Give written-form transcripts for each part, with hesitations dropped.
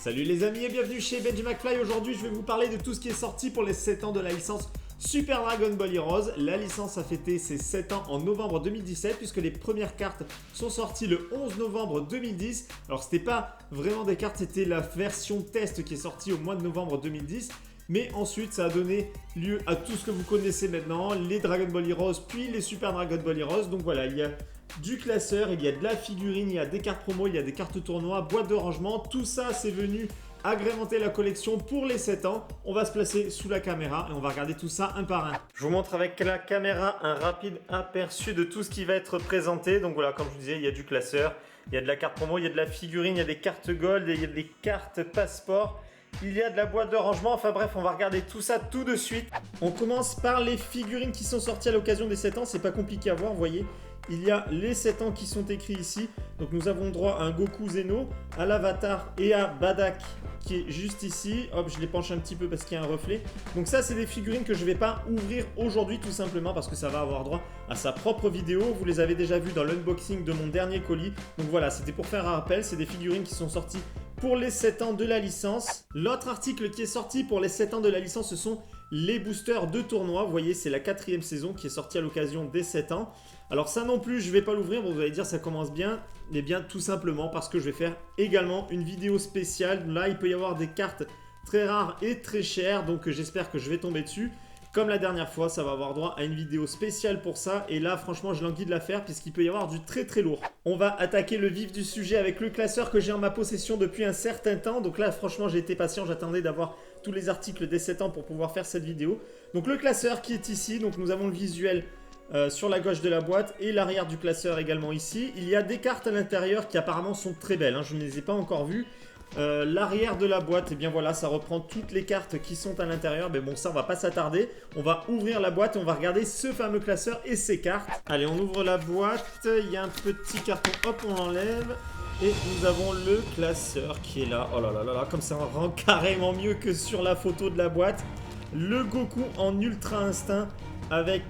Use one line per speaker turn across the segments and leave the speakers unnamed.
Salut les amis et bienvenue chez Benji McFly. Aujourd'hui je vais vous parler de tout ce qui est sorti pour les 7 ans de la licence Super Dragon Ball Heroes. La licence a fêté ses 7 ans en novembre 2017 puisque les premières cartes sont sorties le 11 novembre 2010. Alors c'était pas vraiment des cartes, c'était la version test qui est sortie au mois de novembre 2010. Mais ensuite ça a donné lieu à tout ce que vous connaissez maintenant, les Dragon Ball Heroes puis les Super Dragon Ball Heroes. Donc voilà, il y a du classeur, il y a de la figurine, il y a des cartes promo, il y a des cartes tournois, boîte de rangement. Tout ça c'est venu agrémenter la collection pour les 7 ans. On va se placer sous la caméra et on va regarder tout ça un par un. Je vous montre avec la caméra un rapide aperçu de tout ce qui va être présenté. Donc voilà, comme je vous disais, il y a du classeur, il y a de la carte promo, il y a de la figurine, il y a des cartes gold, il y a des cartes passeport. Il y a de la boîte de rangement, enfin bref, on va regarder tout ça tout de suite. On commence par les figurines qui sont sorties à l'occasion des 7 ans, c'est pas compliqué à voir, vous voyez. Il y a les 7 ans qui sont écrits ici. Donc nous avons droit à un Goku Zeno, à l'Avatar et à Badak qui est juste ici. Hop, je les penche un petit peu parce qu'il y a un reflet. Donc ça, c'est des figurines que je ne vais pas ouvrir aujourd'hui tout simplement parce que ça va avoir droit à sa propre vidéo. Vous les avez déjà vues dans l'unboxing de mon dernier colis. Donc voilà, c'était pour faire un rappel. C'est des figurines qui sont sorties pour les 7 ans de la licence. L'autre article qui est sorti pour les 7 ans de la licence, ce sont les boosters de tournoi. Vous voyez, c'est la 4e saison qui est sortie à l'occasion des 7 ans. Alors ça non plus, je ne vais pas l'ouvrir. Bon, vous allez dire, ça commence bien. Eh bien, tout simplement parce que je vais faire également une vidéo spéciale. Là, il peut y avoir des cartes très rares et très chères. Donc, j'espère que je vais tomber dessus. Comme la dernière fois, ça va avoir droit à une vidéo spéciale pour ça. Et là, franchement, je languis de la faire puisqu'il peut y avoir du très très lourd. On va attaquer le vif du sujet avec le classeur que j'ai en ma possession depuis un certain temps. Donc là, franchement, j'ai été patient. J'attendais d'avoir tous les articles des 7 ans pour pouvoir faire cette vidéo. Donc le classeur qui est ici. Donc nous avons le visuel sur la gauche de la boîte et l'arrière du classeur également ici. Il y a des cartes à l'intérieur qui apparemment sont très belles. Je ne les ai pas encore vues. L'arrière de la boîte, et bien voilà, ça reprend toutes les cartes qui sont à l'intérieur. Mais bon, ça, on va pas s'attarder. On va ouvrir la boîte et on va regarder ce fameux classeur et ses cartes. Allez, on ouvre la boîte. Il y a un petit carton. Hop, on l'enlève. Et nous avons le classeur qui est là. Oh là là là là, comme ça, on rend carrément mieux que sur la photo de la boîte. Le Goku en Ultra Instinct avec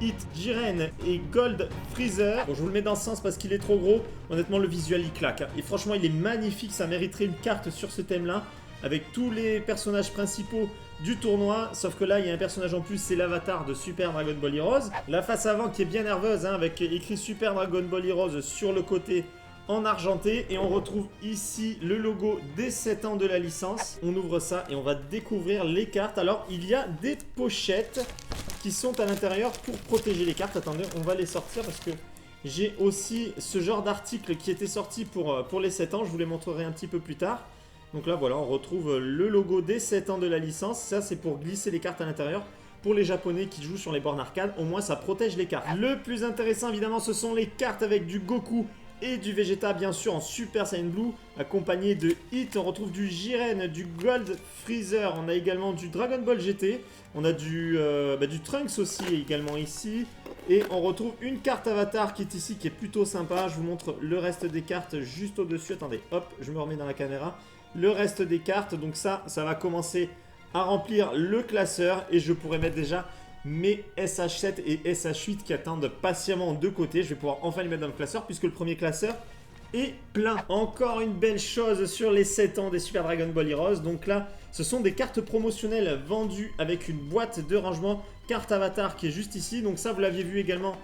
Hit Jiren et Gold Freezer. Bon, je vous le mets dans ce sens parce qu'il est trop gros. Honnêtement, le visuel, il claque. Et franchement, il est magnifique. Ça mériterait une carte sur ce thème-là avec tous les personnages principaux du tournoi. Sauf que là, il y a un personnage en plus, c'est l'avatar de Super Dragon Ball Heroes. La face avant qui est bien nerveuse, avec écrit Super Dragon Ball Heroes sur le côté en argenté. Et on retrouve ici le logo des 7 ans de la licence. On ouvre ça et on va découvrir les cartes. Alors, il y a des pochettes qui sont à l'intérieur pour protéger les cartes. Attendez, on va les sortir parce que j'ai aussi ce genre d'article qui était sorti pour les 7 ans. Je vous les montrerai un petit peu plus tard. Donc là, voilà, on retrouve le logo des 7 ans de la licence. Ça, c'est pour glisser les cartes à l'intérieur. Pour les Japonais qui jouent sur les bornes arcade, au moins, ça protège les cartes. Le plus intéressant, évidemment, ce sont les cartes avec du Goku et du Vegeta, bien sûr, en Super Saiyan Blue, accompagné de Hit. On retrouve du Jiren, du Gold Freezer. On a également du Dragon Ball GT. On a du Trunks aussi, également ici. Et on retrouve une carte Avatar qui est ici, qui est plutôt sympa. Je vous montre le reste des cartes juste au-dessus. Attendez, hop, je me remets dans la caméra. Le reste des cartes, donc ça va commencer à remplir le classeur. Et je pourrais mettre déjà mes SH7 et SH8 qui attendent patiemment de côté. Je vais pouvoir enfin les mettre dans le classeur puisque le premier classeur est plein. Encore une belle chose sur les 7 ans des Super Dragon Ball Heroes. Donc là, ce sont des cartes promotionnelles vendues avec une boîte de rangement carte avatar qui est juste ici. Donc ça, vous l'aviez vu également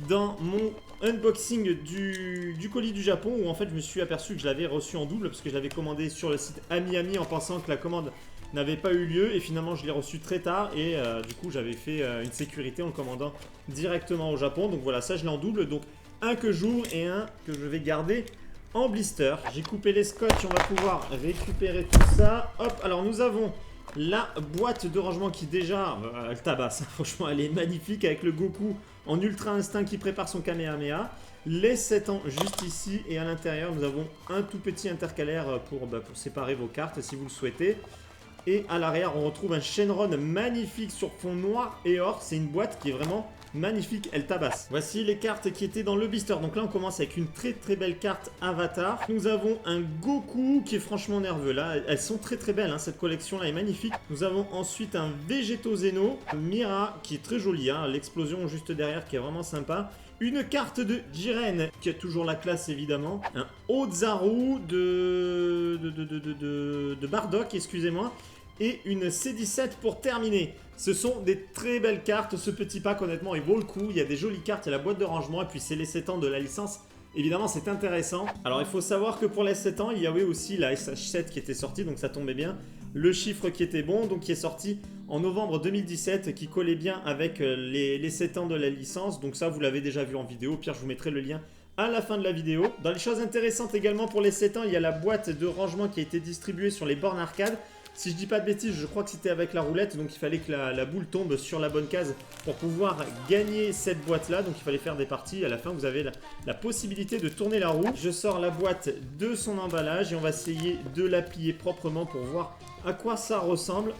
dans mon unboxing du colis du Japon où en fait je me suis aperçu que je l'avais reçu en double parce que je l'avais commandé sur le site AmiAmi en pensant que la commande n'avait pas eu lieu et finalement je l'ai reçu très tard et du coup j'avais fait une sécurité en le commandant directement au Japon. Donc voilà, ça je l'ai en double, donc un que j'ouvre et un que je vais garder en blister. J'ai coupé les scotch, on va pouvoir récupérer tout ça. Hop, alors nous avons la boîte de rangement qui déjà, elle tabasse, franchement elle est magnifique avec le Goku en Ultra Instinct qui prépare son Kamehameha. Les 7 ans juste ici et à l'intérieur nous avons un tout petit intercalaire pour séparer vos cartes si vous le souhaitez. Et à l'arrière, on retrouve un Shenron magnifique sur fond noir et or. C'est une boîte qui est vraiment magnifique, elle tabasse. Voici les cartes qui étaient dans le blister. Donc là on commence avec une très très belle carte Avatar. Nous avons un Goku qui est franchement nerveux là. Elles sont très très belles, hein. Cette collection là est magnifique. Nous avons ensuite un Végéto Zeno, Mira qui est très jolie, hein. L'explosion juste derrière qui est vraiment sympa. Une carte de Jiren qui a toujours la classe évidemment. Un Ozaru de Bardock, excusez-moi. Et une C17 pour terminer. Ce sont des très belles cartes. Ce petit pack honnêtement il vaut le coup. Il y a des jolies cartes, il y a la boîte de rangement. Et puis c'est les 7 ans de la licence. Évidemment c'est intéressant. Alors il faut savoir que pour les 7 ans il y avait aussi la SH7 qui était sortie. Donc ça tombait bien. Le chiffre qui était bon, donc qui est sorti en novembre 2017, qui collait bien avec les 7 ans de la licence. Donc ça vous l'avez déjà vu en vidéo. Au pire je vous mettrai le lien à la fin de la vidéo. Dans les choses intéressantes également pour les 7 ans, il y a la boîte de rangement qui a été distribuée sur les bornes arcade. Si je dis pas de bêtises, je crois que c'était avec la roulette, donc il fallait que la boule tombe sur la bonne case pour pouvoir gagner cette boîte-là. Donc il fallait faire des parties. À la fin, vous avez la possibilité de tourner la roue. Je sors la boîte de son emballage et on va essayer de la plier proprement pour voir à quoi ça ressemble.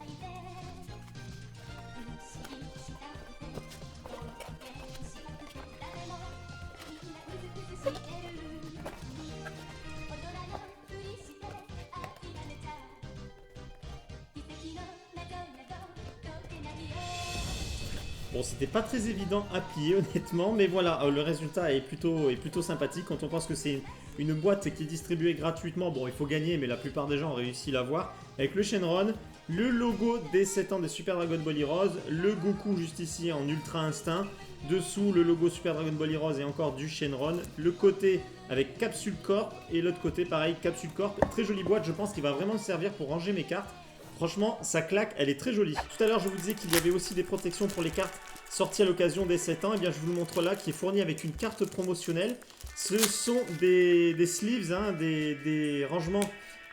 Bon, c'était pas très évident à plier honnêtement, mais voilà, le résultat est plutôt sympathique. Quand on pense que c'est une boîte qui est distribuée gratuitement, bon il faut gagner, mais la plupart des gens ont réussi à l'avoir. Avec le Shenron, le logo des 7 ans des Super Dragon Ball Heroes, le Goku juste ici en Ultra Instinct, dessous le logo Super Dragon Ball Heroes et encore du Shenron, le côté avec Capsule Corp et l'autre côté pareil Capsule Corp. Très jolie boîte, je pense qu'il va vraiment me servir pour ranger mes cartes. Franchement, ça claque, elle est très jolie. Tout à l'heure, je vous disais qu'il y avait aussi des protections pour les cartes sorties à l'occasion des 7 ans. Et bien, je vous le montre là, qui est fourni avec une carte promotionnelle. Ce sont des sleeves, hein, des rangements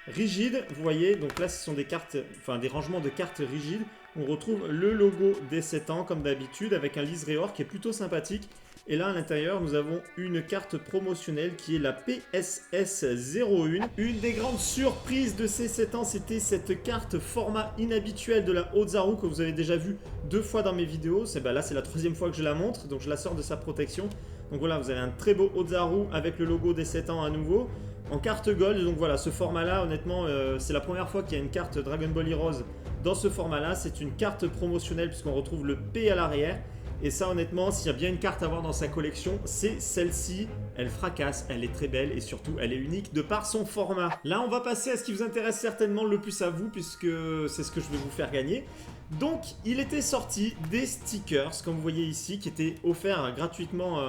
rigides. Vous voyez, donc là, ce sont des cartes, enfin des rangements de cartes rigides. On retrouve le logo des 7 ans, comme d'habitude, avec un liseré or qui est plutôt sympathique. Et là, à l'intérieur, nous avons une carte promotionnelle qui est la PSS 01. Une des grandes surprises de ces 7 ans, c'était cette carte format inhabituel de la Ozaru que vous avez déjà vu 2 fois dans mes vidéos. Là, c'est la 3e fois que je la montre, donc je la sors de sa protection. Donc voilà, vous avez un très beau Ozaru avec le logo des 7 ans à nouveau. En carte gold, donc voilà, ce format-là, honnêtement, c'est la première fois qu'il y a une carte Dragon Ball Heroes dans ce format-là. C'est une carte promotionnelle puisqu'on retrouve le P à l'arrière. Et ça honnêtement, s'il y a bien une carte à avoir dans sa collection, c'est celle-ci. Elle fracasse, elle est très belle et surtout elle est unique de par son format. Là on va passer à ce qui vous intéresse certainement le plus à vous puisque c'est ce que je vais vous faire gagner. Donc il était sorti des stickers comme vous voyez ici qui étaient offerts gratuitement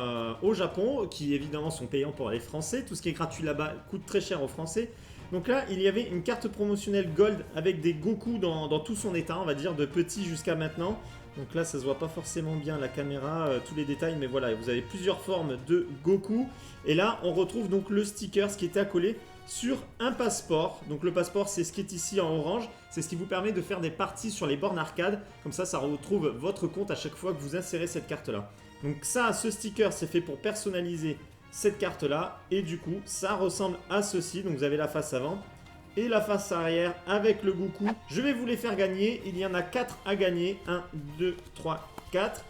au Japon, qui évidemment sont payants pour les Français. Tout ce qui est gratuit là-bas coûte très cher aux Français. Donc là il y avait une carte promotionnelle Gold avec des Goku dans tout son état, on va dire de petit jusqu'à maintenant. Donc là, ça se voit pas forcément bien la caméra, tous les détails, mais voilà, vous avez plusieurs formes de Goku. Et là, on retrouve donc le sticker, ce qui était accolé sur un passeport. Donc le passeport, c'est ce qui est ici en orange. C'est ce qui vous permet de faire des parties sur les bornes arcade. Comme ça retrouve votre compte à chaque fois que vous insérez cette carte-là. Donc ça, ce sticker, c'est fait pour personnaliser cette carte-là. Et du coup, ça ressemble à ceci. Donc vous avez la face avant et la face arrière avec le Goku. Je vais vous les faire gagner. Il y en a 4 à gagner. 1, 2, 3, 4.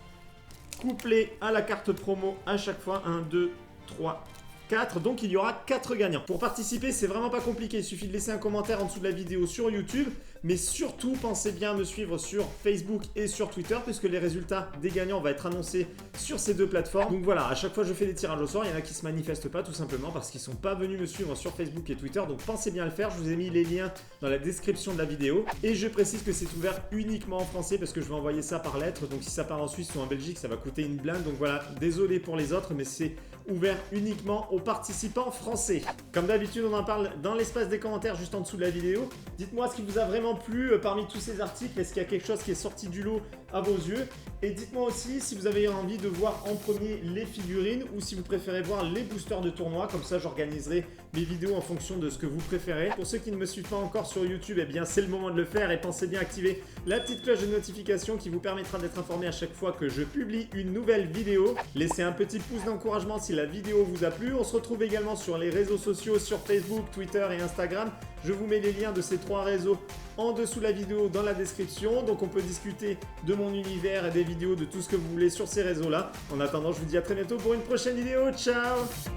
Couplé à la carte promo à chaque fois. 1, 2, 3, 4. Donc il y aura 4 gagnants. Pour participer, c'est vraiment pas compliqué. Il suffit de laisser un commentaire en dessous de la vidéo sur YouTube. Mais surtout, pensez bien à me suivre sur Facebook et sur Twitter puisque les résultats des gagnants vont être annoncés sur ces 2 plateformes. Donc voilà, à chaque fois je fais des tirages au sort. Il y en a qui se manifestent pas tout simplement parce qu'ils sont pas venus me suivre sur Facebook et Twitter. Donc pensez bien à le faire. Je vous ai mis les liens dans la description de la vidéo. Et je précise que c'est ouvert uniquement en français parce que je vais envoyer ça par lettre. Donc si ça part en Suisse ou en Belgique, ça va coûter une blinde. Donc voilà, désolé pour les autres, mais c'est ouvert uniquement aux participants français. Comme d'habitude, on en parle dans l'espace des commentaires juste en dessous de la vidéo. Dites-moi ce qui vous a vraiment plu parmi tous ces articles. Est-ce qu'il y a quelque chose qui est sorti du lot à vos yeux? Et dites-moi aussi si vous avez envie de voir en premier les figurines ou si vous préférez voir les boosters de tournoi. Comme ça, j'organiserai mes vidéos en fonction de ce que vous préférez. Pour ceux qui ne me suivent pas encore sur YouTube, eh bien c'est le moment de le faire et pensez bien à activer la petite cloche de notification qui vous permettra d'être informé à chaque fois que je publie une nouvelle vidéo. Laissez un petit pouce d'encouragement si la vidéo vous a plu. On se retrouve également sur les réseaux sociaux, sur Facebook, Twitter et Instagram. Je vous mets les liens de ces 3 réseaux en dessous de la vidéo dans la description. Donc on peut discuter de mon univers et des vidéos, de tout ce que vous voulez sur ces réseaux-là. En attendant, je vous dis à très bientôt pour une prochaine vidéo. Ciao!